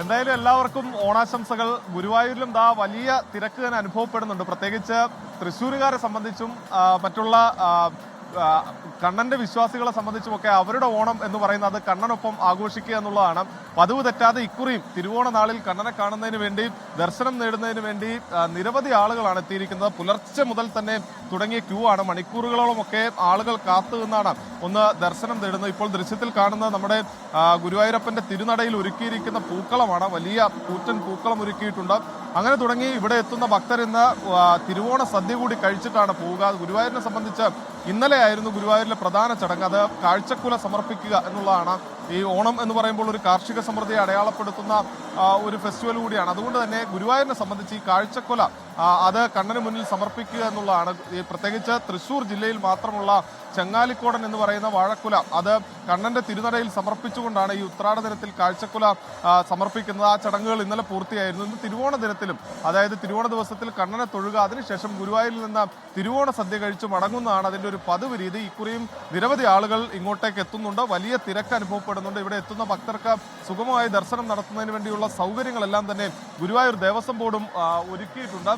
എന്തായാലും എല്ലാവർക്കും ഓണാശംസകൾ. ഗുരുവായൂരിലും വലിയ തിരക്ക് തന്നെ അനുഭവപ്പെടുന്നുണ്ട്. പ്രത്യേകിച്ച് തൃശ്ശൂരുകാരെ സംബന്ധിച്ചും മറ്റുള്ള കണ്ണന്റെ വിശ്വാസികളെ സംബന്ധിച്ചുമൊക്കെ അവരുടെ ഓണം എന്ന് പറയുന്നത് കണ്ണനൊപ്പം ആഘോഷിക്കുക എന്നുള്ളതാണ്. പതിവ് തെറ്റാതെ ഇക്കുറിയും തിരുവോണ നാളിൽ കണ്ണനെ കാണുന്നതിന് വേണ്ടി, ദർശനം നേടുന്നതിന് വേണ്ടി നിരവധി ആളുകളാണ് എത്തിയിരിക്കുന്നത്. പുലർച്ചെ മുതൽ തന്നെ തുടങ്ങിയ ക്യൂ ആണ്. മണിക്കൂറുകളോളമൊക്കെ ആളുകൾ കാത്തു നിന്നാണ് ഒന്ന് ദർശനം നേടുന്നത്. ഇപ്പോൾ ദൃശ്യത്തിൽ കാണുന്നത് നമ്മുടെ ഗുരുവായൂരപ്പന്റെ തിരുനടയിൽ ഒരുക്കിയിരിക്കുന്ന പൂക്കളമാണ്. വലിയ കൂറ്റൻ പൂക്കളം ഒരുക്കിയിട്ടുണ്ട്. അങ്ങനെ തുടങ്ങി ഇവിടെ എത്തുന്ന ഭക്തർ ഇന്ന് തിരുവോണ സദ്യ കൂടി കഴിച്ചിട്ടാണ് പോവുക. ഗുരുവായൂരിനെ സംബന്ധിച്ച് ഇന്നലെ ആയിരുന്നു ഗുരുവായൂരിലെ പ്രധാന ചടങ്ങ്. അത് കാഴ്ചക്കുല സമർപ്പിക്കുക എന്നുള്ളതാണ്. ഈ ഓണം എന്ന് പറയുമ്പോൾ ഒരു കാർഷിക സമൃദ്ധിയെ അടയാളപ്പെടുത്തുന്ന ഒരു ഫെസ്റ്റിവൽ കൂടിയാണ്. അതുകൊണ്ട് തന്നെ ഗുരുവായൂരിനെ സംബന്ധിച്ച് ഈ കാഴ്ചക്കുല അത് കണ്ണന് മുന്നിൽ സമർപ്പിക്കുക എന്നുള്ളതാണ്. ഈ പ്രത്യേകിച്ച് തൃശ്ശൂർ ജില്ലയിൽ മാത്രമുള്ള ചെങ്ങാലിക്കോടൻ എന്ന് പറയുന്ന വാഴക്കുല അത് കണ്ണന്റെ തിരുനടയിൽ സമർപ്പിച്ചുകൊണ്ടാണ് ഈ ഉത്രാട ദിനത്തിൽ കാഴ്ചക്കുല സമർപ്പിക്കുന്നത്. ആ ചടങ്ങുകൾ ഇന്നലെ പൂർത്തിയായിരുന്നു. ഇന്ന് തിരുവോണ ദിനത്തിലും, അതായത് തിരുവോണ ദിവസത്തിൽ കണ്ണനെ തൊഴുക, അതിനുശേഷം ഗുരുവായൂരിൽ നിന്ന് തിരുവോണ സദ്യ കഴിച്ച് മടങ്ങുന്നതാണ് അതിൻ്റെ ഒരു പതിവ് രീതി. ഇക്കുറിയും നിരവധി ആളുകൾ ഇങ്ങോട്ടേക്ക് എത്തുന്നുണ്ട്. വലിയ തിരക്ക് അനുഭവപ്പെടുന്നുണ്ട്. ഇവിടെ എത്തുന്ന ഭക്തർക്ക് സുഗമമായി ദർശനം നടത്തുന്നതിന് വേണ്ടിയുള്ള സൗകര്യങ്ങളെല്ലാം തന്നെ ഗുരുവായൂർ ദേവസ്വം ബോർഡും ഒരുക്കിയിട്ടുണ്ട്.